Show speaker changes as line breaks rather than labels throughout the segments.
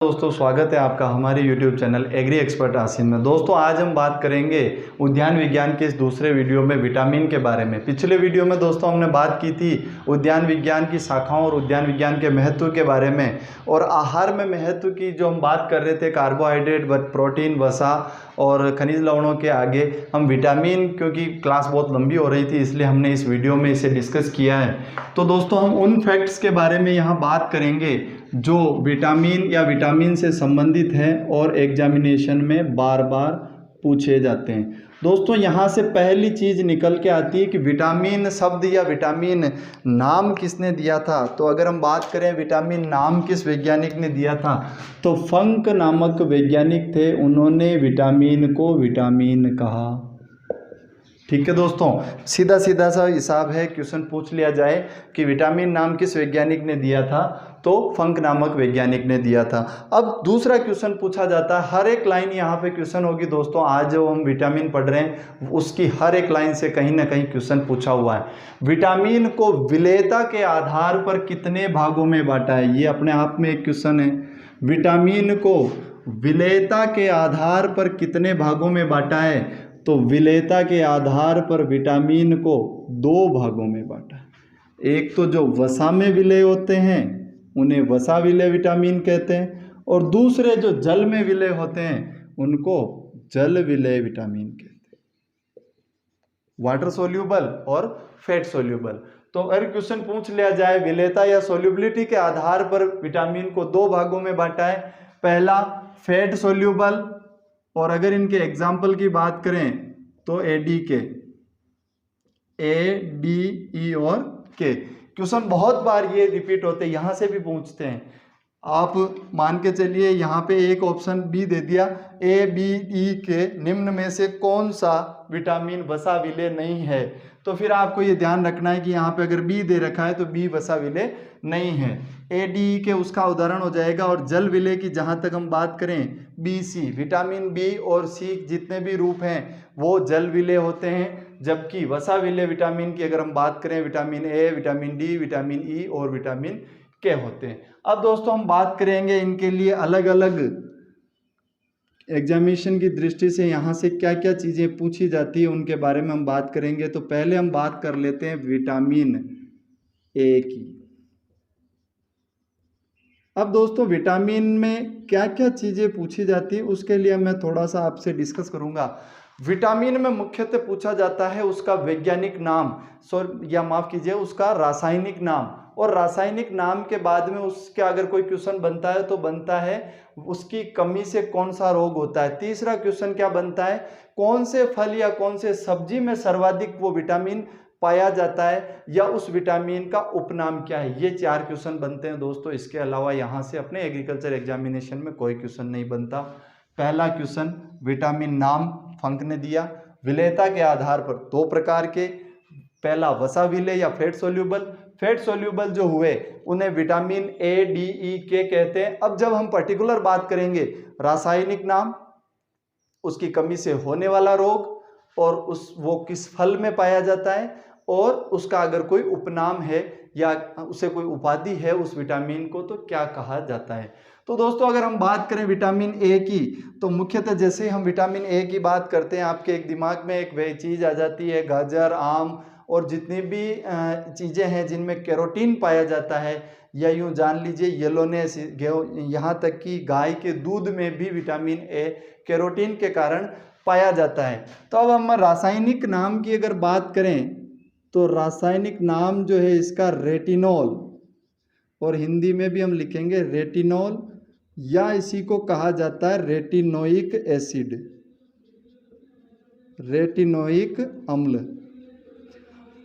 दोस्तों स्वागत है आपका हमारे YouTube channel agri expert Asim में। दोस्तों आज हम बात करेंगे उद्यान विज्ञान के इस दूसरे वीडियो में विटामिन के बारे में। पिछले वीडियो में दोस्तों हमने बात की थी उद्यान विज्ञान की शाखाओं और उद्यान विज्ञान के महत्व के बारे में, और आहार में महत्व की जो हम बात कर रहे थे कार्बोहाइड्रेट, प्रोटीन, वसा और खनिज लवणों के आगे हम विटामिन, क्योंकि क्लास बहुत लंबी हो रही थी इसलिए हमने इस वीडियो में इसे डिस्कस किया है। तो दोस्तों हम उन फैक्ट्स के बारे में यहाँ बात करेंगे जो विटामिन या विटामिन से संबंधित हैं और एग्जामिनेशन में बार बार पूछे जाते हैं। दोस्तों यहाँ से पहली चीज़ निकल के आती है कि विटामिन शब्द या विटामिन नाम किसने दिया था। तो अगर हम बात करें विटामिन नाम किस वैज्ञानिक ने दिया था, तो फंक नामक वैज्ञानिक थे, उन्होंने विटामिन को विटामिन कहा। ठीक है दोस्तों, सीधा सीधा सा हिसाब है, क्वेश्चन पूछ लिया जाए कि विटामिन नाम किस वैज्ञानिक ने दिया था, तो फंक नामक वैज्ञानिक ने दिया था। अब दूसरा क्वेश्चन पूछा जाता है, हर एक लाइन यहाँ पे क्वेश्चन होगी दोस्तों। आज जो हम विटामिन पढ़ रहे हैं उसकी हर एक लाइन से कहीं ना कहीं क्वेश्चन पूछा हुआ है। विटामिन को विलेयता के आधार पर कितने भागों में बांटा है, ये अपने आप में एक क्वेश्चन है। विटामिन को विलेयता के आधार पर कितने भागों में बांटा है, तो विलेयता के आधार पर विटामिन को दो भागों में बांटा है। एक तो जो वसा में विलय होते हैं उन्हें वसा विलय विटामिन कहते हैं, और दूसरे जो जल में विलय होते हैं उनको जल विलय विटामिन कहते हैं, वाटर सोल्यूबल और फैट सोल्यूबल। तो अगर क्वेश्चन पूछ लिया जाए विलेयता या सोल्यूबिलिटी के आधार पर विटामिन को दो भागों में बांटा है, पहला फैट सोल्यूबल, और अगर इनके एग्जाम्पल की बात करें तो एडी के, ए डी ई और के। क्वेश्चन बहुत बार ये रिपीट होते हैं, यहाँ से भी पूछते हैं। आप मान के चलिए यहाँ पे एक ऑप्शन बी दे दिया, ए बी ई के निम्न में से कौन सा विटामिन वसा विलय नहीं है, तो फिर आपको ये ध्यान रखना है कि यहाँ पे अगर बी दे रखा है तो बी वसा विलय नहीं है। ए डी ई के उसका उदाहरण हो जाएगा। और जल विलय की जहाँ तक हम बात करें, बी सी, विटामिन बी और सी जितने भी रूप हैं वो जल विलय होते हैं, जबकि वसा विलय विटामिन की अगर हम बात करें vitamin A, vitamin D, vitamin E और विटामिन के होते हैं। अब दोस्तों हम बात करेंगे इनके लिए अलग अलग एग्जामिनेशन की दृष्टि से यहाँ से क्या क्या चीज़ें पूछी जाती है उनके बारे में हम बात करेंगे। तो पहले हम बात कर लेते हैं विटामिन ए की। अब दोस्तों विटामिन में क्या क्या चीज़ें पूछी जाती है उसके लिए मैं थोड़ा सा आपसे डिस्कस करूँगा। विटामिन में मुख्यतः पूछा जाता है उसका वैज्ञानिक नाम, या माफ़ कीजिए उसका रासायनिक नाम, और रासायनिक नाम के बाद में उसके अगर कोई क्वेश्चन बनता है तो बनता है उसकी कमी से कौन सा रोग होता है। तीसरा क्वेश्चन क्या बनता है, कौन से फल या कौन से सब्जी में सर्वाधिक वो विटामिन पाया जाता है, या उस विटामिन का उपनाम क्या है। ये चार क्वेश्चन बनते हैं दोस्तों। इसके अलावा यहाँ से अपने एग्रीकल्चर एग्जामिनेशन में कोई क्वेश्चन नहीं बनता। पहला क्वेश्चन विटामिन नाम फंक ने दिया, विलेयता के आधार पर दो प्रकार के, पहला वसा विलय या फैट सोल्यूबल। फैट सोल्यूबल जो हुए उन्हें विटामिन ए डी ई के कहते हैं। अब जब हम पर्टिकुलर बात करेंगे रासायनिक नाम, उसकी कमी से होने वाला रोग, और वो किस फल में पाया जाता है, और उसका अगर कोई उपनाम है या उसे कोई उपाधि है उस विटामिन को, तो क्या कहा जाता है। तो दोस्तों अगर हम बात करें विटामिन ए की, तो मुख्यतः जैसे ही हम विटामिन ए की बात करते हैं आपके एक दिमाग में एक वह चीज़ आ जाती है, गाजर, आम और जितनी भी चीज़ें हैं जिनमें कैरोटीन पाया जाता है, या यूँ जान लीजिए येलोनेस, यहाँ तक कि गाय के दूध में भी विटामिन ए कैरोटीन के कारण पाया जाता है। तो अब हम रासायनिक नाम की अगर बात करें तो रासायनिक नाम जो है इसका रेटिनॉल, और हिंदी में भी हम लिखेंगे रेटिनॉल, या इसी को कहा जाता है रेटिनोइक एसिड, रेटिनोइक अम्ल।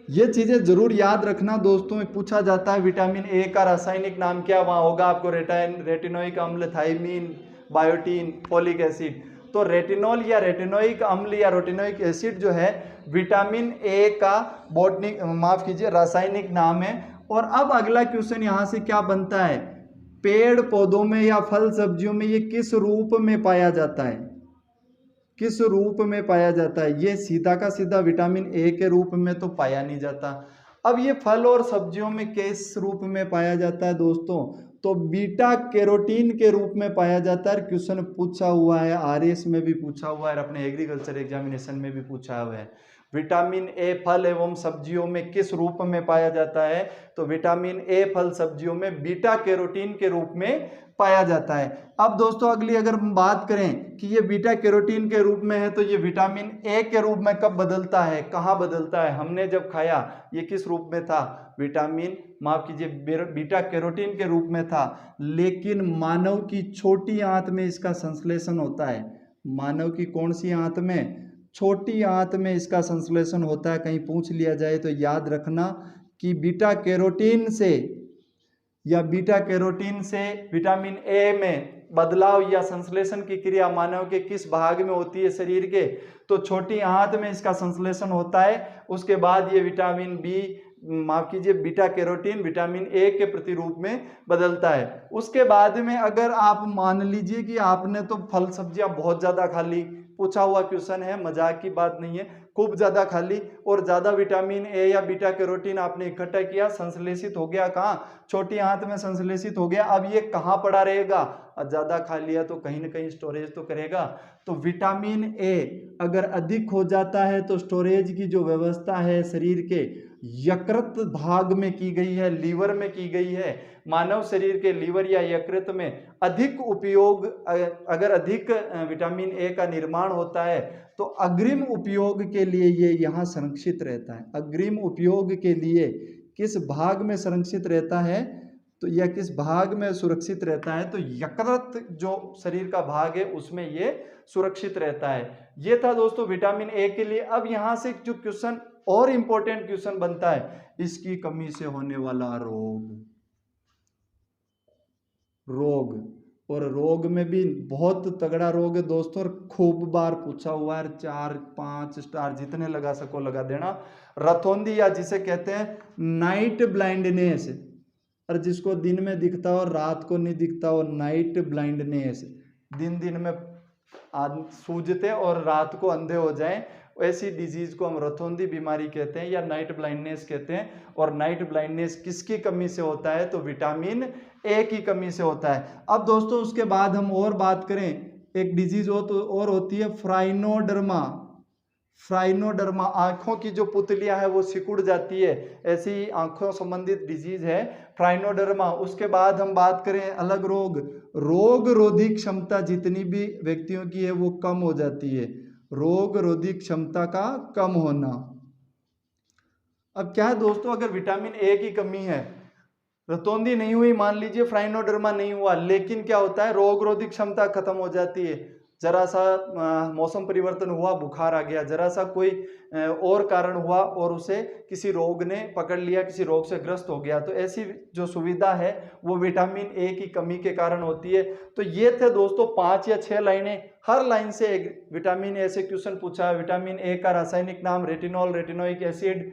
ये चीज़ें जरूर याद रखना दोस्तों। पूछा जाता है विटामिन ए का रासायनिक नाम क्या, वहाँ होगा आपको रेटिनोइक अम्ल, थाइमीन, बायोटीन, फोलिक एसिड। तो रेटिनॉल या रेटिनोइक अम्ल या रेटिनोइक एसिड जो है विटामिन ए का रासायनिक नाम है। और अब अगला क्वेश्चन यहाँ से क्या बनता है, पेड़ पौधों में या फल सब्जियों में ये किस रूप में पाया जाता है, किस रूप में पाया जाता है। ये सीधा का सीधा विटामिन ए के रूप में तो पाया नहीं जाता। अब ये फल और सब्जियों में किस रूप में पाया जाता है दोस्तों, तो बीटा कैरोटीन के रूप में पाया जाता है। क्वेश्चन पूछा हुआ है, आरएस में भी पूछा हुआ है, अपने एग्रीकल्चर एग्जामिनेशन में भी पूछा हुआ है। विटामिन ए फल एवं सब्जियों में किस रूप में पाया जाता है? तो विटामिन ए फल सब्जियों में बीटा कैरोटीन के रूप में पाया जाता है। अब दोस्तों अगली अगर हम बात करें कि ये बीटा कैरोटीन के रूप में है, तो ये विटामिन ए के रूप में कब बदलता है, कहाँ बदलता है? हमने जब खाया ये किस रूप में था? विटामिन, माफ कीजिए, बीटा कैरोटीन के रूप में था। लेकिन मानव की छोटी आंत में इसका संश्लेषण होता है। मानव की कौन सी आंत में? छोटी आंत में इसका संश्लेषण होता है। कहीं पूछ लिया जाए तो याद रखना कि बीटा कैरोटीन से या बीटा कैरोटीन से विटामिन ए में बदलाव या संश्लेषण की क्रिया मानव के किस भाग में होती है शरीर के? तो छोटी आंत में इसका संश्लेषण होता है। उसके बाद ये विटामिन बी, माफ कीजिए, बीटा कैरोटीन विटामिन ए के प्रतिरूप में बदलता है। उसके बाद में अगर आप मान लीजिए कि आपने तो फल सब्जियां बहुत ज्यादा खा ली, पूछा हुआ क्वेश्चन है, मजाक की बात नहीं है, खूब ज्यादा खा ली और ज्यादा विटामिन ए या बीटा कैरोटीन आपने इकट्ठा किया, संश्लेषित हो गया कहाँ? छोटी आंत में संश्लेषित हो गया। अब ये कहाँ पड़ा रहेगा? ज्यादा खा लिया तो कहीं ना कहीं स्टोरेज तो करेगा। तो विटामिन ए अगर अधिक हो जाता है तो स्टोरेज की जो व्यवस्था है शरीर के यकृत भाग में की गई है, लीवर में की गई है। मानव शरीर के लीवर या यकृत में अधिक उपयोग, अगर अधिक विटामिन ए का निर्माण होता है तो अग्रिम उपयोग के लिए ये यहाँ संरक्षित रहता है। अग्रिम उपयोग के लिए किस भाग में संरक्षित रहता है? तो यह किस भाग में सुरक्षित रहता है? तो यकृत जो शरीर का भाग है उसमें ये सुरक्षित रहता है। ये था दोस्तों विटामिन ए के लिए। अब यहाँ से जो क्वेश्चन और इंपॉर्टेंट क्वेश्चन बनता है, इसकी कमी से होने वाला रोग, और रोग में भी बहुत तगड़ा रोग है दोस्तों, खूब बार पूछा हुआ है। 4-5 स्टार जितने लगा सको लगा देना। रतौंधी या जिसे कहते हैं नाइट ब्लाइंडनेस, और जिसको दिन में दिखता हो रात को नहीं दिखता हो, नाइट ब्लाइंडनेस, दिन में सूझते और रात को अंधे हो जाएं, ऐसी डिजीज को हम रतौंधी बीमारी कहते हैं या नाइट ब्लाइंडनेस कहते हैं। और नाइट ब्लाइंडनेस किसकी कमी से होता है? तो विटामिन ए की कमी से होता है। अब दोस्तों उसके बाद हम और बात करें, एक डिजीज हो तो और होती है फ्राइनोडर्मा। फ्राइनोडर्मा, आंखों की जो पुतलियां है वो सिकुड़ जाती है, ऐसी आंखों संबंधित डिजीज है फ्राइनोडर्मा। उसके बाद हम बात करें अलग रोग रोधी क्षमता जितनी भी व्यक्तियों की है वो कम हो जाती है, रोग रोधी क्षमता का कम होना। अब क्या है दोस्तों, अगर विटामिन ए की कमी है, रतौंधी नहीं हुई, मान लीजिए फ्राइनोडर्मा नहीं हुआ, लेकिन क्या होता है? रोग रोधी क्षमता खत्म हो जाती है। जरा सा मौसम परिवर्तन हुआ, बुखार आ गया, जरा सा कोई और कारण हुआ और उसे किसी रोग ने पकड़ लिया, किसी रोग से ग्रस्त हो गया, तो ऐसी जो सुविधा है वो विटामिन ए की कमी के कारण होती है। तो ये थे दोस्तों 5 या 6 लाइनें, हर लाइन से एक विटामिन ए से क्वेश्चन पूछा है। विटामिन ए का रासायनिक नाम रेटिनॉल, रेटिनोइक एसिड।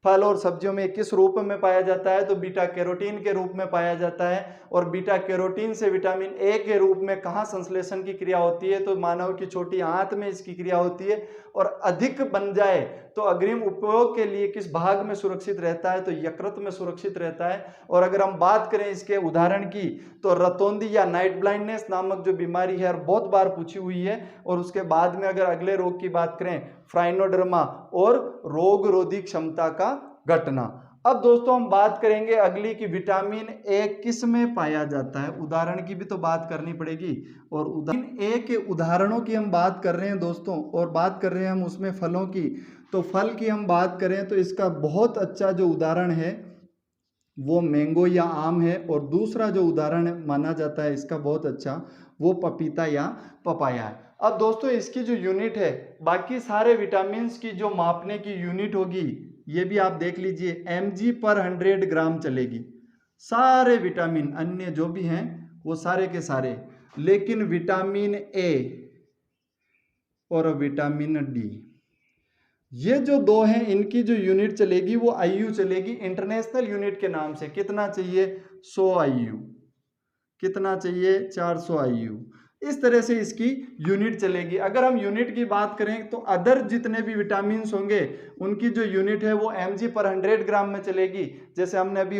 फल और सब्जियों में किस रूप में पाया जाता है? तो बीटा कैरोटीन के रूप में पाया जाता है। और बीटा कैरोटीन से विटामिन ए के रूप में कहाँ संश्लेषण की क्रिया होती है? तो मानव की छोटी आंत में इसकी क्रिया होती है। और अधिक बन जाए तो अग्रिम उपयोग के लिए किस भाग में सुरक्षित रहता है? तो यकृत में सुरक्षित रहता है। और अगर हम बात करें इसके उदाहरण की, तो रतौंधी या नाइट ब्लाइंडनेस नामक जो बीमारी है और बहुत बार पूछी हुई है। और उसके बाद में अगर अगले रोग की बात करें, फ्राइनोडर्मा और रोग रोधी क्षमता का घटना। अब दोस्तों हम बात करेंगे अगली की विटामिन ए किस में पाया जाता है, उदाहरण की भी तो बात करनी पड़ेगी। और विटामिन ए के उदाहरणों की हम बात कर रहे हैं दोस्तों, और बात कर रहे हैं हम उसमें फलों की। तो फल की हम बात करें तो इसका बहुत अच्छा जो उदाहरण है वो मैंगो या आम है। और दूसरा जो उदाहरण माना जाता है इसका बहुत अच्छा, वो पपीता या पपाया है। अब दोस्तों इसकी जो यूनिट है, बाकी सारे विटामिन की जो मापने की यूनिट होगी ये भी आप देख लीजिए, mg/100 ग्राम चलेगी। सारे विटामिन अन्य जो भी हैं वो सारे के सारे, लेकिन विटामिन ए और विटामिन डी ये जो दो हैं इनकी जो यूनिट चलेगी वो IU चलेगी, इंटरनेशनल यूनिट के नाम से। कितना चाहिए? 100 IU। कितना चाहिए? 400 IU। इस तरह से इसकी यूनिट चलेगी। अगर हम यूनिट की बात करें तो अदर जितने भी विटामिन होंगे उनकी जो यूनिट है वो mg/100 ग्राम में चलेगी। जैसे हमने अभी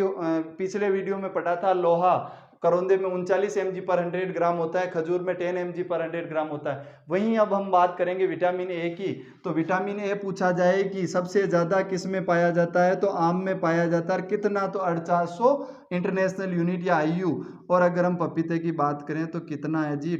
पिछले वीडियो में पढ़ा था, लोहा करौंदे में 39 mg/100 ग्राम होता है, खजूर में 10 mg/100 ग्राम होता है। वहीं अब हम बात करेंगे विटामिन ए की, तो विटामिन ए पूछा जाए कि सबसे ज़्यादा किस में पाया जाता है, तो आम में पाया जाता है। कितना, तो 4800 इंटरनेशनल यूनिट या IU। और अगर हम पपीते की बात करें तो कितना है जी,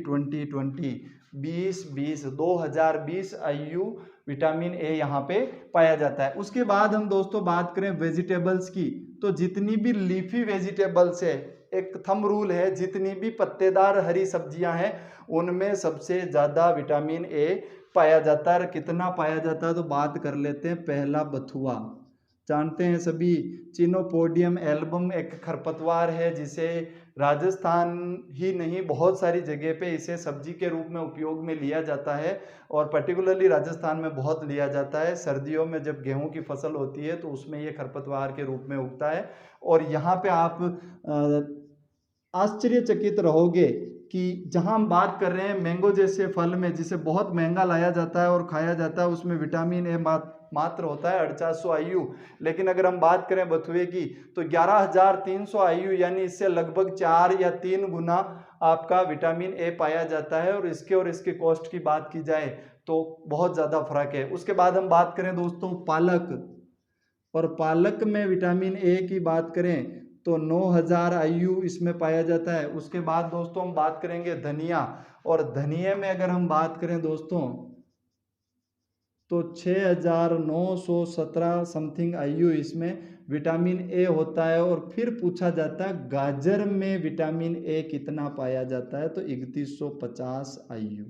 2020 IU विटामिन ए यहाँ पे पाया जाता है। उसके बाद हम दोस्तों बात करें वेजिटेबल्स की, तो जितनी भी लीफी वेजिटेबल्स है, एक थंब रूल है, जितनी भी पत्तेदार हरी सब्जियां हैं उनमें सबसे ज़्यादा विटामिन ए पाया जाता है। कितना पाया जाता है, तो बात कर लेते हैं। पहला बथुआ, जानते हैं सभी, चिनोपोडियम एल्बम एक खरपतवार है जिसे राजस्थान ही नहीं बहुत सारी जगह पे इसे सब्जी के रूप में उपयोग में लिया जाता है, और पर्टिकुलरली राजस्थान में बहुत लिया जाता है। सर्दियों में जब गेहूं की फसल होती है तो उसमें ये खरपतवार के रूप में उगता है। और यहाँ पे आप आश्चर्यचकित रहोगे कि जहां हम बात कर रहे हैं मैंगो जैसे फल में, जिसे बहुत महंगा लाया जाता है और खाया जाता है, उसमें विटामिन ए मात्र होता है 4800 IU। लेकिन अगर हम बात करें बथुए की तो 11300 IU, यानी इससे लगभग 4 या 3 गुना आपका विटामिन ए पाया जाता है। और इसके कॉस्ट की बात की जाए तो बहुत ज़्यादा फर्क है। उसके बाद हम बात करें दोस्तों पालक, और पालक में विटामिन ए की बात करें तो 9000 IU इसमें पाया जाता है। उसके बाद दोस्तों हम बात करेंगे धनिया, और धनिया में अगर हम बात करें दोस्तों तो 6917 समथिंग IU इसमें विटामिन ए होता है। और फिर पूछा जाता है गाजर में विटामिन ए कितना पाया जाता है, तो 3150 IU।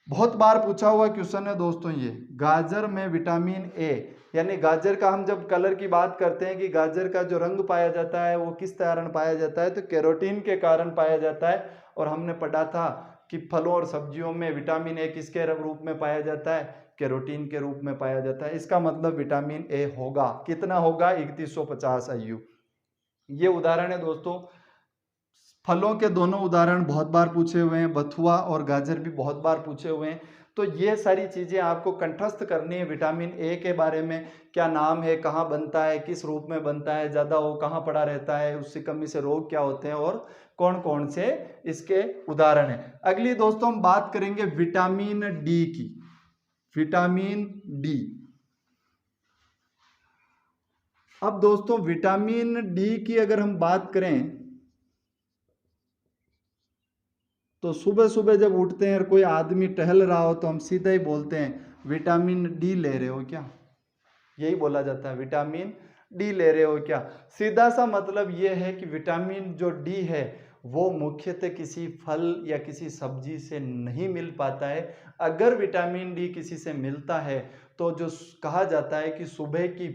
बहुत बार पूछा हुआ क्वेश्चन है दोस्तों ये, गाजर में विटामिन ए, यानी गाजर का हम जब कलर की बात करते हैं कि गाजर का जो रंग पाया जाता है वो किस कारण पाया जाता है, तो कैरोटीन के कारण पाया जाता है। और हमने पढ़ा था कि फलों और सब्जियों में विटामिन ए किसके रूप में पाया जाता है, कैरोटीन के रूप में पाया जाता है। इसका मतलब विटामिन ए होगा, कितना होगा, 3150 IU। ये उदाहरण है दोस्तों, फलों के दोनों उदाहरण बहुत बार पूछे हुए हैं, बथुआ और गाजर भी बहुत बार पूछे हुए हैं। तो ये सारी चीज़ें आपको कंठस्थ करनी है। विटामिन ए के बारे में क्या नाम है, कहाँ बनता है, किस रूप में बनता है, ज़्यादा हो कहाँ पड़ा रहता है, उससे कमी से रोग क्या होते हैं, और कौन कौन से इसके उदाहरण हैं। अगली दोस्तों हम बात करेंगे विटामिन डी की, विटामिन डी। अब दोस्तों विटामिन डी की अगर हम बात करें तो सुबह सुबह जब उठते हैं और कोई आदमी टहल रहा हो तो हम सीधा ही बोलते हैं विटामिन डी ले रहे हो क्या, यही बोला जाता है, विटामिन डी ले रहे हो क्या। सीधा सा मतलब ये है कि विटामिन जो डी है वो मुख्यतः किसी फल या किसी सब्जी से नहीं मिल पाता है। अगर विटामिन डी किसी से मिलता है तो जो कहा जाता है कि सुबह की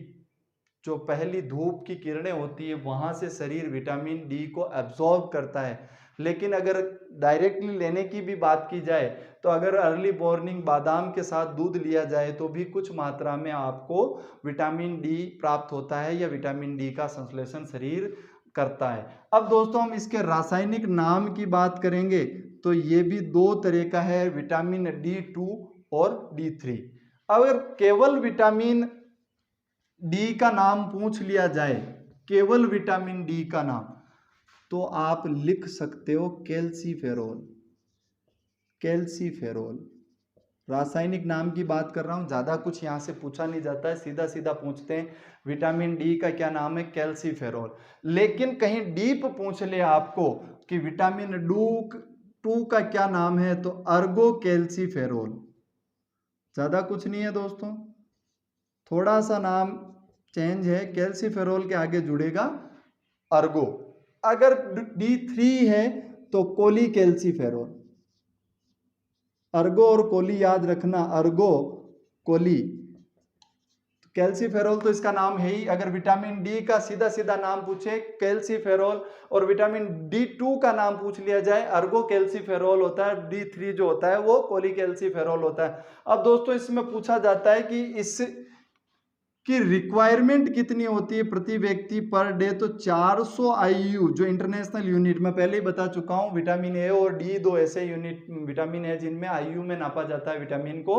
जो पहली धूप की किरणें होती है वहाँ से शरीर विटामिन डी को एब्जॉर्ब करता है। लेकिन अगर डायरेक्टली लेने की भी बात की जाए तो अगर अर्ली मॉर्निंग बादाम के साथ दूध लिया जाए तो भी कुछ मात्रा में आपको विटामिन डी प्राप्त होता है, या विटामिन डी का संश्लेषण शरीर करता है। अब दोस्तों हम इसके रासायनिक नाम की बात करेंगे तो ये भी 2 तरह का है, विटामिन D2 और D3। अगर केवल विटामिन डी का नाम पूछ लिया जाए, केवल विटामिन डी का नाम, तो आप लिख सकते हो कैल्सीफेरोल, कैल्सीफेरोल। रासायनिक नाम की बात कर रहा हूं, ज्यादा कुछ यहां से पूछा नहीं जाता है, सीधा सीधा पूछते हैं विटामिन डी का क्या नाम है, कैल्सीफेरोल। लेकिन कहीं डीप पूछ ले आपको कि विटामिन D2 का क्या नाम है, तो अर्गो कैल्सीफेरोल। ज्यादा कुछ नहीं है दोस्तों, थोड़ा सा नाम चेंज है, कैल्सीफेरोल के आगे जुड़ेगा अर्गो। अगर D3 है तो कोली कैल्सीफेरोल। अर्गो और कोली याद रखना, अर्गो कोली। कैल्सीफेरोल तो इसका नाम है ही। अगर विटामिन डी का सीधा सीधा नाम पूछे कैल्सीफेरोल, और विटामिन D2 का नाम पूछ लिया जाए अर्गो कैल्सीफेरोल होता है, D3 जो होता है वो कोली कैल्सीफेरोल होता है। अब दोस्तों इसमें पूछा जाता है कि इस की रिक्वायरमेंट कितनी होती है प्रति व्यक्ति पर डे, तो 400 IU जो इंटरनेशनल यूनिट मैं पहले ही बता चुका हूं। विटामिन ए और डी 2 ऐसे यूनिट विटामिन है जिनमें IU में नापा जाता है विटामिन को।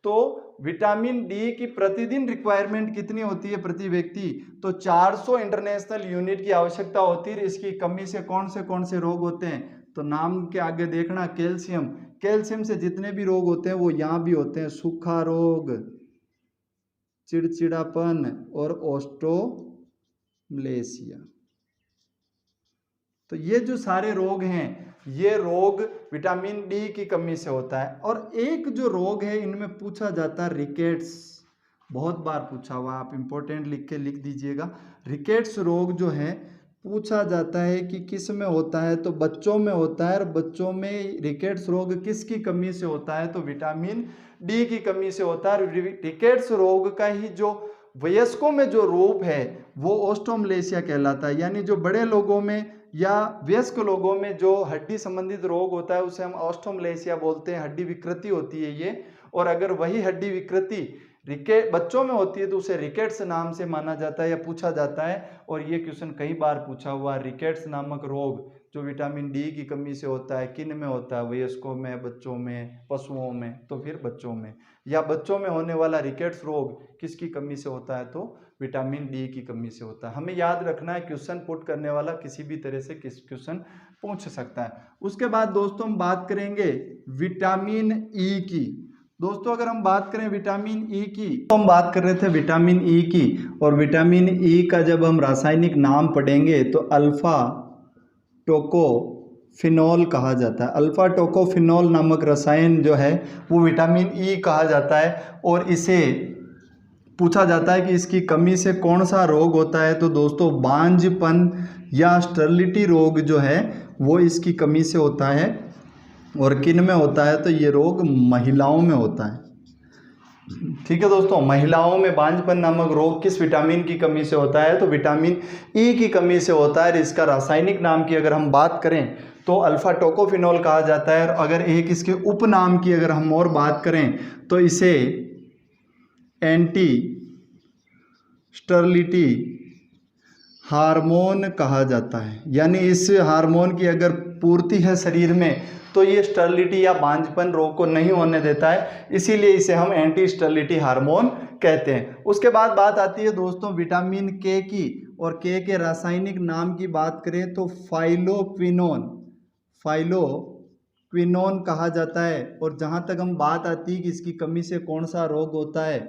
तो विटामिन डी की प्रतिदिन रिक्वायरमेंट कितनी होती है प्रति व्यक्ति? तो 400 इंटरनेशनल यूनिट की आवश्यकता होती है। इसकी कमी से कौन से रोग होते हैं? तो नाम के आगे देखना कैल्शियम, कैल्शियम से जितने भी रोग होते हैं वो यहाँ भी होते हैं, सूखा रोग, चिड़चिड़ापन और ऑस्टोमलेशिया। तो ये जो सारे रोग हैं, ये रोग विटामिन डी की कमी से होता है। और एक जो रोग है इनमें पूछा जाता है रिकेट्स, बहुत बार पूछा हुआ, आप इंपॉर्टेंट लिख दीजिएगा। रिकेट्स रोग जो है पूछा जाता है कि किस में होता है? तो बच्चों में होता है। और बच्चों में रिकेट्स रोग किसकी कमी से होता है? तो विटामिन डी की कमी से होता है। रिकेट्स रोग का ही जो वयस्कों में जो रूप है वो ऑस्टोमलेशिया कहलाता है। यानी जो बड़े लोगों में या वयस्क लोगों में जो हड्डी संबंधित रोग होता है उसे हम ऑस्टोमलेशिया बोलते हैं, हड्डी विकृति होती है ये। और अगर वही हड्डी विकृति बच्चों में होती है तो उसे रिकेट्स नाम से माना जाता है या पूछा जाता है। और ये क्वेश्चन कई बार पूछा हुआ, रिकेट्स नामक रोग जो विटामिन डी की कमी से होता है, किन में होता है? वयस्कों में, बच्चों में, पशुओं में, तो फिर बच्चों में। या बच्चों में होने वाला रिकेट्स रोग किसकी कमी से होता है? तो विटामिन डी की कमी से होता है। हमें याद रखना है, क्वेश्चन पुट करने वाला किसी भी तरह से क्वेश्चन पूछ सकता है। उसके बाद दोस्तों हम बात करेंगे विटामिन ई की। दोस्तों अगर हम बात करें विटामिन ई की, तो हम बात कर रहे थे विटामिन ई की। और विटामिन ई का जब हम रासायनिक नाम पढ़ेंगे तो अल्फा टोकोफिनॉल कहा जाता है। अल्फा टोकोफिनॉल नामक रसायन जो है वो विटामिन ई कहा जाता है। और इसे पूछा जाता है कि इसकी कमी से कौन सा रोग होता है? तो दोस्तों बांझपन या स्टर्लिटी रोग जो है वो इसकी कमी से होता है। और किन में होता है? तो ये रोग महिलाओं में होता है। ठीक है दोस्तों, महिलाओं में बांझपन नामक रोग किस विटामिन की कमी से होता है? तो विटामिन ई की कमी से होता है। इसका रासायनिक नाम की अगर हम बात करें तो अल्फा टोकोफिनॉल कहा जाता है। और अगर एक इसके उपनाम की अगर हम और बात करें तो इसे एंटी स्टर्लिटी हार्मोन कहा जाता है। यानी इस हार्मोन की अगर पूर्ति है शरीर में तो ये स्टर्लिटी या बांझपन रोग को नहीं होने देता है, इसीलिए इसे हम एंटी स्टर्लिटी हार्मोन कहते हैं। उसके बाद बात आती है दोस्तों विटामिन के की। और के रासायनिक नाम की बात करें तो फाइलोक्विनोन कहा जाता है। और जहाँ तक हम बात आती है कि इसकी कमी से कौन सा रोग होता है,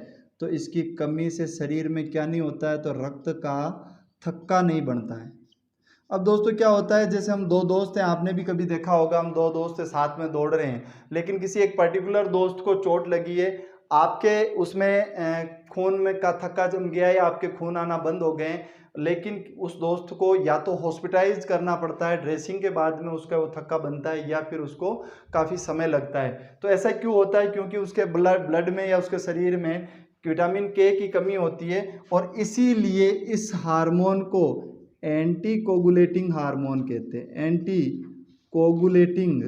तो इसकी कमी से शरीर में क्या नहीं होता है? तो रक्त का थक्का नहीं बनता है। अब दोस्तों क्या होता है, जैसे हम दो दोस्त हैं, आपने भी कभी देखा होगा, हम दो दोस्त साथ में दौड़ रहे हैं, लेकिन किसी एक पर्टिकुलर दोस्त को चोट लगी है, आपके उसमें खून में का थक्का जम गया है या आपके खून आना बंद हो गए, लेकिन उस दोस्त को या तो हॉस्पिटलाइज करना पड़ता है, ड्रेसिंग के बाद में उसका वो थक्का बनता है, या फिर उसको काफ़ी समय लगता है। तो ऐसा क्यों होता है? क्योंकि उसके ब्लड में या उसके शरीर में विटामिन के की कमी होती है। और इसीलिए इस हार्मोन को एंटी कोगुलेटिंग हार्मोन कहते हैं, एंटी कोगुलेटिंग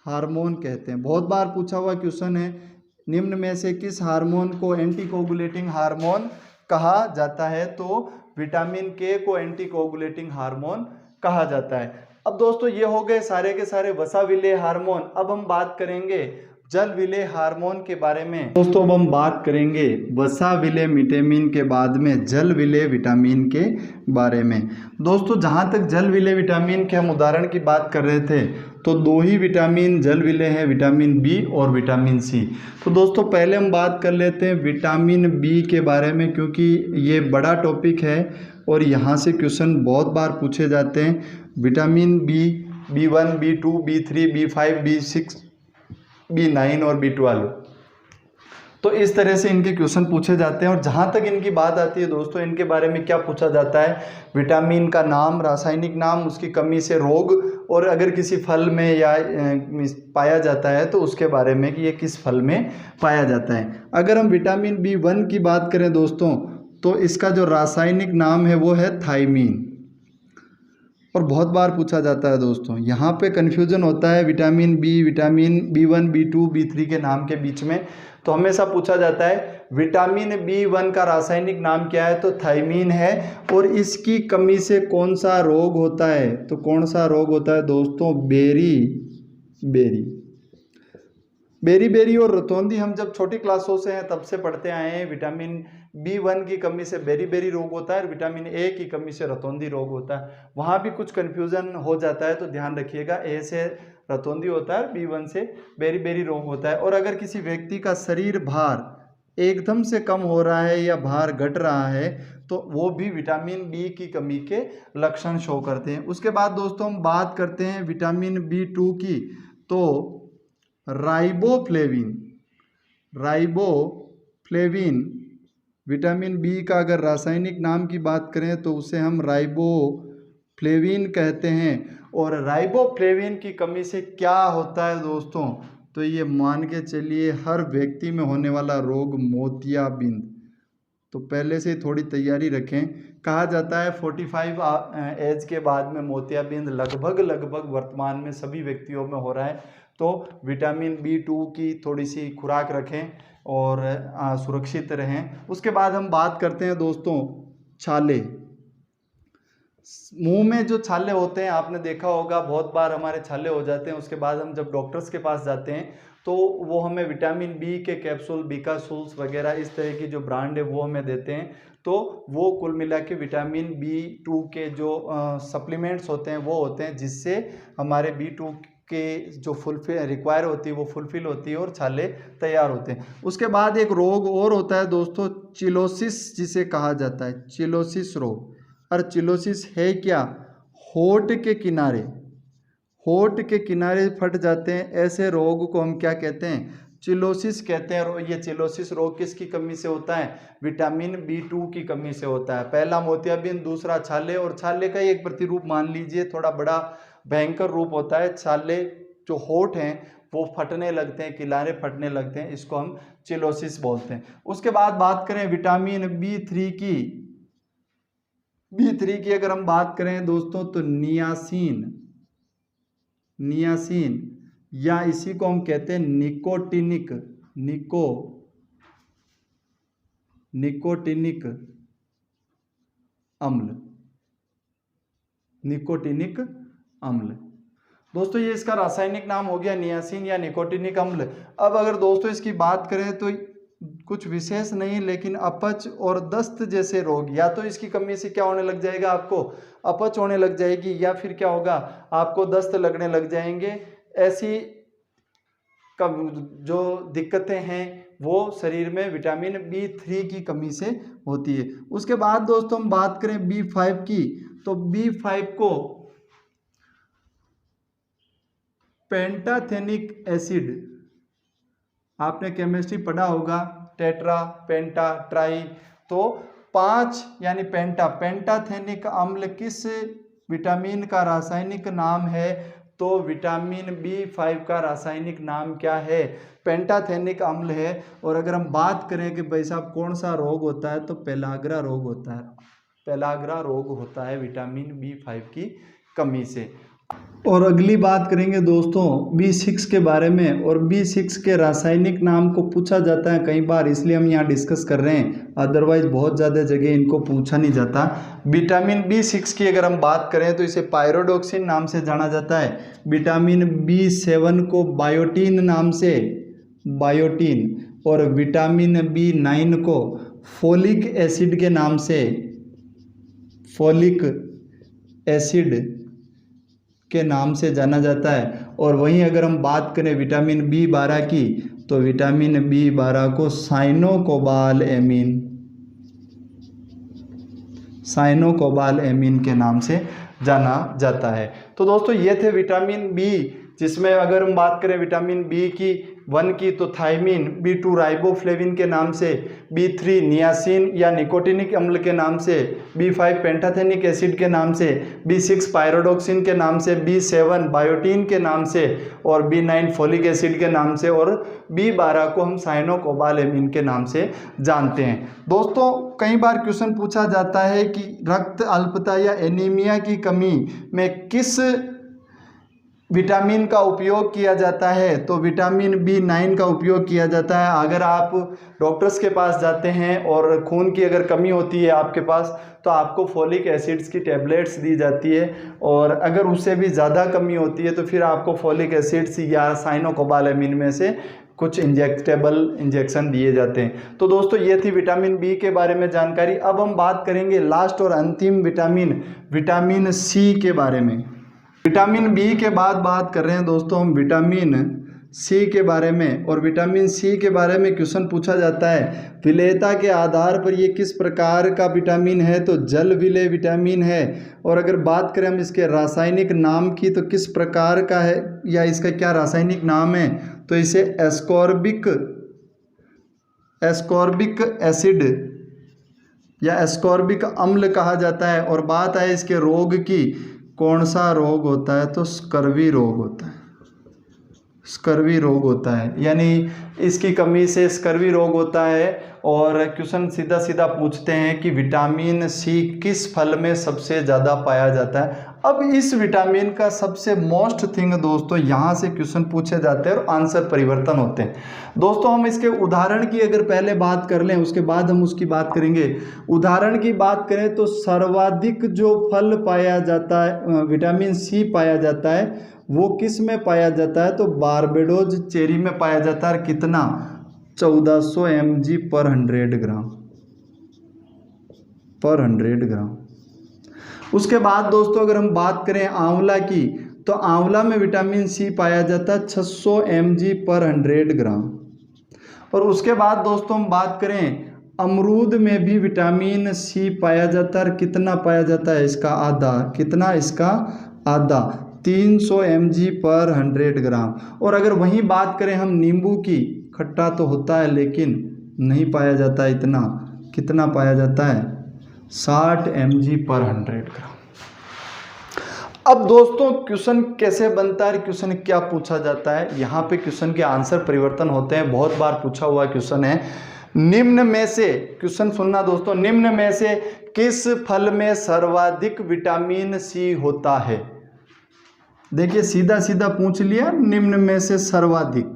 हार्मोन कहते हैं। बहुत बार पूछा हुआ क्वेश्चन है, निम्न में से किस हार्मोन को एंटी कोगुलेटिंग हार्मोन कहा जाता है? तो विटामिन के को एंटी कोगुलेटिंग हार्मोन कहा जाता है। अब दोस्तों ये हो गए सारे के सारे वसा विलेय हार्मोन। अब हम बात करेंगे जल विलेय हार्मोन के बारे में। दोस्तों अब हम बात करेंगे वसा विलेय विटामिन के बाद में जल विलेय विटामिन के बारे में। दोस्तों जहाँ तक जल विलेय विटामिन के हम उदाहरण की बात कर रहे थे तो दो ही विटामिन जल विलेय है, विटामिन बी और विटामिन सी। तो दोस्तों पहले हम बात कर लेते हैं विटामिन बी के बारे में, क्योंकि ये बड़ा टॉपिक है और यहाँ से क्वेश्चन बहुत बार पूछे जाते हैं। Vitamin B, B1, B2, B3, B5, B6, B9 और B12, तो इस तरह से इनके क्वेश्चन पूछे जाते हैं। और जहाँ तक इनकी बात आती है दोस्तों, इनके बारे में क्या पूछा जाता है? विटामिन का नाम, रासायनिक नाम, उसकी कमी से रोग, और अगर किसी फल में या पाया जाता है तो उसके बारे में कि ये किस फल में पाया जाता है। अगर हम विटामिन B1 की बात करें दोस्तों, तो इसका जो रासायनिक नाम है वो है थायमीन, और बहुत बार पूछा जाता है दोस्तों। यहाँ पे कन्फ्यूजन होता है vitamin B, vitamin B1, B2, B3 के नाम के बीच में। तो हमेशा पूछा जाता है विटामिन B1 का रासायनिक नाम क्या है? तो थायमीन है। और इसकी कमी से कौन सा रोग होता है? तो कौन सा रोग होता है दोस्तों? Berry berry. बेरी और रतौंधी हम जब छोटी क्लासों से हैं तब से पढ़ते आए हैं। विटामिन B1 की कमी से बेरी रोग होता है और विटामिन A की कमी से रतौंधी रोग होता है। वहाँ भी कुछ कन्फ्यूज़न हो जाता है, तो ध्यान रखिएगा। A से रतौंधी होता है, B1 से बेरी रोग होता है। और अगर किसी व्यक्ति का शरीर भार एकदम से कम हो रहा है या भार घट रहा है तो वो भी विटामिन B की कमी के लक्षण शो करते हैं। उसके बाद दोस्तों हम बात करते हैं विटामिन B2 की। तो राइबोफ्लेविन विटामिन बी का अगर रासायनिक नाम की बात करें तो उसे हम राइबोफ्लेविन कहते हैं। और राइबोफ्लेविन की कमी से क्या होता है दोस्तों, तो ये मान के चलिए हर व्यक्ति में होने वाला रोग मोतियाबिंद। तो पहले से थोड़ी तैयारी रखें। कहा जाता है 45 एज के बाद में मोतियाबिंद लगभग वर्तमान में सभी व्यक्तियों में हो रहा है। तो विटामिन B2 की थोड़ी सी खुराक रखें और सुरक्षित रहें। उसके बाद हम बात करते हैं दोस्तों छाले। मुंह में जो छाले होते हैं आपने देखा होगा, बहुत बार हमारे छाले हो जाते हैं। उसके बाद हम जब डॉक्टर्स के पास जाते हैं तो वो हमें विटामिन B के कैप्सूल, बिकासूल्स वगैरह इस तरह की जो ब्रांड है वो हमें देते हैं। तो वो कुल मिला के विटामिन B2 के जो सप्लीमेंट्स होते हैं वो होते हैं, जिससे हमारे B2 के जो फुलफिल रिक्वायर होती है वो फुलफिल होती है और छाले तैयार होते हैं। उसके बाद एक रोग और होता है दोस्तों, चिलोसिस जिसे कहा जाता है, चिलोसिस रोग। और चिलोसिस है क्या, होठ के किनारे फट जाते हैं, ऐसे रोग को हम क्या कहते हैं, चिलोसिस कहते हैं। और ये चिलोसिस रोग किसकी कमी से होता है, विटामिन B2 की कमी से होता है। पहला मोतियाबिंद, दूसरा छाले। और छाले का एक प्रतिरूप मान लीजिए, थोड़ा बड़ा भयंकर रूप होता है। छाले जो होठ हैं वो फटने लगते हैं, किनारे फटने लगते हैं, इसको हम चिलोसिस बोलते हैं। उसके बाद बात करें विटामिन B3 की अगर हम बात करें दोस्तों तो नियासिन या इसी को हम कहते हैं निकोटिनिक अम्ल। दोस्तों ये इसका रासायनिक नाम हो गया नियासिन या निकोटिनिक अम्ल। अब अगर दोस्तों इसकी बात करें तो कुछ विशेष नहीं, लेकिन अपच और दस्त जैसे रोग, या तो इसकी कमी से क्या होने लग जाएगा, आपको अपच होने लग जाएगी, या फिर क्या होगा, आपको दस्त लगने लग जाएंगे। ऐसी जो दिक्कतें हैं वो शरीर में विटामिन B3 की कमी से होती है। उसके बाद दोस्तों हम बात करें B5 की, तो B5 को पेंटाथेनिक एसिड, आपने केमिस्ट्री पढ़ा होगा, टेट्रा, पेंटा, ट्राई, तो 5 यानी पेंटाथेनिक अम्ल किस विटामिन का रासायनिक नाम है, तो विटामिन B5 का रासायनिक नाम क्या है, पेंटाथेनिक अम्ल है। और अगर हम बात करें कि भाई साहब कौन सा रोग होता है, तो पेलाग्रा रोग होता है विटामिन B5 की कमी से। और अगली बात करेंगे दोस्तों B6 के बारे में। और B6 के रासायनिक नाम को पूछा जाता है कई बार, इसलिए हम यहाँ डिस्कस कर रहे हैं, अदरवाइज बहुत ज़्यादा जगह इनको पूछा नहीं जाता। विटामिन B6 की अगर हम बात करें तो इसे पायरोडोक्सिन नाम से जाना जाता है। विटामिन B7 को बायोटीन नाम से, और विटामिन B9 को फोलिक एसिड के नाम से, के नाम से जाना जाता है। और वहीं अगर हम बात करें विटामिन B12 की, तो विटामिन B12 को साइनोकोबाल एमीन के नाम से जाना जाता है। तो दोस्तों ये थे विटामिन B, जिसमें अगर हम बात करें विटामिन B1 की तो थायमिन, B2 राइबोफ्लेविन के नाम से, B3 नियासिन या निकोटिनिक अम्ल के नाम से, B5 पेंटाथेनिक एसिड के नाम से, B6 पायरोडोक्सिन के नाम से, B7 बायोटीन के नाम से, और B9 फोलिक एसिड के नाम से, और B12 को हम साइनोकोबालेमिन के नाम से जानते हैं। दोस्तों कई बार क्वेश्चन पूछा जाता है कि रक्त अल्पता या एनीमिया की कमी में किस विटामिन का उपयोग किया जाता है, तो विटामिन B9 का उपयोग किया जाता है। अगर आप डॉक्टर्स के पास जाते हैं और खून की अगर कमी होती है आपके पास, तो आपको फोलिक एसिड्स की टैबलेट्स दी जाती है, और अगर उससे भी ज़्यादा कमी होती है तो फिर आपको फोलिक एसिड्स या साइनोकोबालेमिन में से कुछ इंजेक्शन दिए जाते हैं। तो दोस्तों ये थी विटामिन बी के बारे में जानकारी। अब हम बात करेंगे लास्ट और अंतिम विटामिन सी के बारे में। विटामिन बी के बाद बात कर रहे हैं दोस्तों हम विटामिन सी के बारे में। और विटामिन सी के बारे में क्वेश्चन पूछा जाता है विलेयता के आधार पर ये किस प्रकार का विटामिन है, तो जल विलेय विटामिन है। और अगर बात करें हम इसके रासायनिक नाम की तो किस प्रकार का है या इसका क्या रासायनिक नाम है, तो इसे एस्कॉर्बिक एसिड या एस्कॉर्बिक अम्ल कहा जाता है। और बात है इसके रोग की, कौन सा रोग होता है, तो स्कर्वी रोग होता है। स्कर्वी रोग होता है, यानी इसकी कमी से स्कर्वी रोग होता है। और क्वेश्चन सीधा सीधा पूछते हैं कि विटामिन सी किस फल में सबसे ज़्यादा पाया जाता है। अब इस विटामिन का सबसे मोस्ट थिंग दोस्तों यहाँ से क्वेश्चन पूछे जाते हैं और आंसर परिवर्तन होते हैं। दोस्तों हम इसके उदाहरण की अगर पहले बात कर लें उसके बाद हम उसकी बात करेंगे। उदाहरण की बात करें तो सर्वाधिक जो फल पाया जाता है विटामिन सी पाया जाता है वो किस में पाया जाता है, तो बारबेडोज चेरी में पाया जाता है। कितना, 1400 mg पर 100 ग्राम पर 100 ग्राम। उसके बाद दोस्तों अगर हम बात करें आंवला की तो आंवला में विटामिन सी पाया जाता है 600 mg पर 100 ग्राम। और उसके बाद दोस्तों हम बात करें अमरूद में भी विटामिन सी पाया जाता है। कितना पाया जाता है, इसका आधा। कितना, इसका आधा, 300 mg पर 100 ग्राम। और अगर वहीं बात करें हम नींबू की, खट्टा तो होता है लेकिन नहीं पाया जाता इतना। कितना पाया जाता है, 60 mg पर 100 ग्राम। अब दोस्तों क्वेश्चन कैसे बनता है, क्वेश्चन क्या पूछा जाता है, यहाँ पे क्वेश्चन के आंसर परिवर्तन होते हैं। बहुत बार पूछा हुआ क्वेश्चन है, निम्न में से, क्वेश्चन सुनना दोस्तों, निम्न में से किस फल में सर्वाधिक विटामिन सी होता है। देखिए सीधा सीधा पूछ लिया, निम्न में से सर्वाधिक।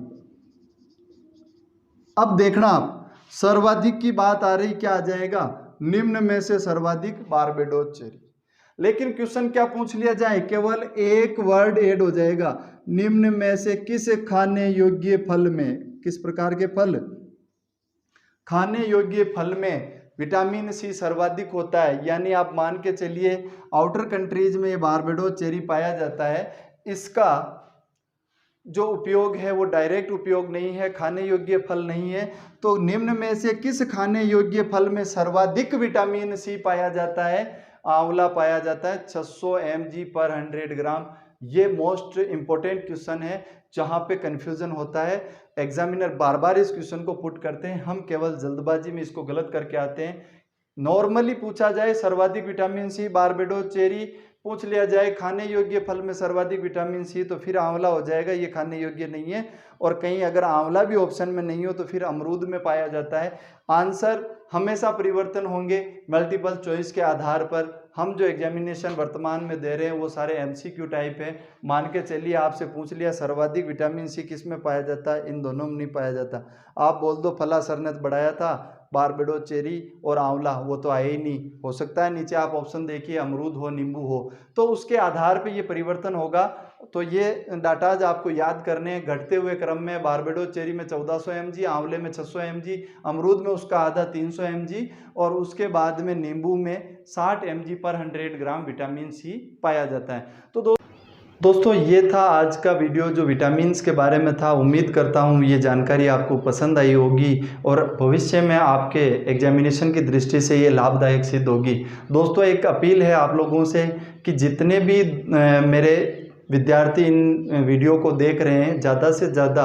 अब देखना आप सर्वाधिक की बात आ रही, क्या आ जाएगा, निम्न में से सर्वाधिक बारबेडोज चेरी। लेकिन क्वेश्चन क्या पूछ लिया जाए, केवल एक वर्ड ऐड हो जाएगा, निम्न में से किस खाने योग्य फल में, किस प्रकार के फल, खाने योग्य फल में विटामिन सी सर्वाधिक होता है। यानी आप मान के चलिए आउटर कंट्रीज में बारबेडोज चेरी पाया जाता है। इसका जो उपयोग है वो डायरेक्ट उपयोग नहीं है, खाने योग्य फल नहीं है। तो निम्न में से किस खाने योग्य फल में सर्वाधिक विटामिन सी पाया जाता है, आंवला पाया जाता है 600 mg पर 100 ग्राम। ये मोस्ट इंपॉर्टेंट क्वेश्चन है जहाँ पे कंफ्यूजन होता है। एग्जामिनर बार बार इस क्वेश्चन को पुट करते हैं, हम केवल जल्दबाजी में इसको गलत करके आते हैं। नॉर्मली पूछा जाए सर्वाधिक विटामिन सी बारबेडोज चेरी, पूछ लिया जाए खाने योग्य फल में सर्वाधिक विटामिन सी, तो फिर आंवला हो जाएगा, ये खाने योग्य नहीं है। और कहीं अगर आंवला भी ऑप्शन में नहीं हो तो फिर अमरूद में पाया जाता है। आंसर हमेशा परिवर्तन होंगे मल्टीपल चॉइस के आधार पर। हम जो एग्जामिनेशन वर्तमान में दे रहे हैं वो सारे एमसीक्यू टाइप है। मान के चलिए आपसे पूछ लिया सर्वाधिक विटामिन सी किस में पाया जाता है, इन दोनों में नहीं पाया जाता। आप बोल दो फला सर ने बढ़ाया था बारबेडोज चेरी और आंवला, वो तो आए ही नहीं। हो सकता है नीचे आप ऑप्शन देखिए अमरूद हो, नींबू हो, तो उसके आधार पे ये परिवर्तन होगा। तो ये डाटाज आपको याद करने हैं। घटते हुए क्रम में बारबेडोज चेरी में 1400 mg, आंवले में 600 mg, अमरूद में उसका आधा 300 mg और उसके बाद में नींबू में 60 mg पर 100 ग्राम विटामिन सी पाया जाता है। तो दोस्तों ये था आज का वीडियो जो विटामिन्स के बारे में था। उम्मीद करता हूँ ये जानकारी आपको पसंद आई होगी और भविष्य में आपके एग्जामिनेशन की दृष्टि से ये लाभदायक सिद्ध होगी। दोस्तों एक अपील है आप लोगों से कि जितने भी मेरे विद्यार्थी इन वीडियो को देख रहे हैं, ज़्यादा से ज़्यादा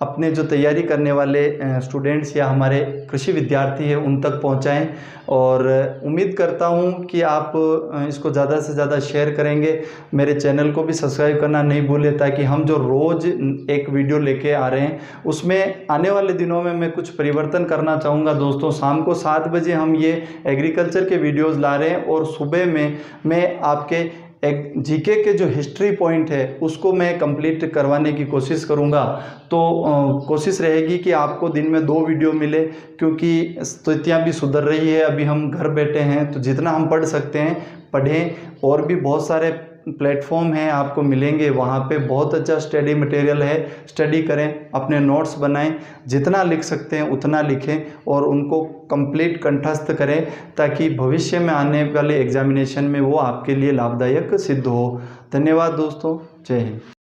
अपने जो तैयारी करने वाले स्टूडेंट्स या हमारे कृषि विद्यार्थी हैं उन तक पहुंचाएं। और उम्मीद करता हूं कि आप इसको ज़्यादा से ज़्यादा शेयर करेंगे। मेरे चैनल को भी सब्सक्राइब करना नहीं भूलें ताकि हम जो रोज़ एक वीडियो लेके आ रहे हैं उसमें आने वाले दिनों में मैं कुछ परिवर्तन करना चाहूँगा। दोस्तों शाम को 7 बजे हम ये एग्रीकल्चर के वीडियोज़ ला रहे हैं और सुबह में मैं आपके एक जीके के जो हिस्ट्री पॉइंट है उसको मैं कंप्लीट करवाने की कोशिश करूंगा। तो कोशिश रहेगी कि आपको दिन में 2 वीडियो मिले, क्योंकि स्थितियां भी सुधर रही है। अभी हम घर बैठे हैं तो जितना हम पढ़ सकते हैं पढ़ें। और भी बहुत सारे प्लेटफॉर्म है आपको मिलेंगे, वहाँ पे बहुत अच्छा स्टडी मटेरियल है। स्टडी करें, अपने नोट्स बनाएं, जितना लिख सकते हैं उतना लिखें और उनको कंप्लीट कंठस्थ करें, ताकि भविष्य में आने वाले एग्जामिनेशन में वो आपके लिए लाभदायक सिद्ध हो। धन्यवाद दोस्तों, जय हिंद।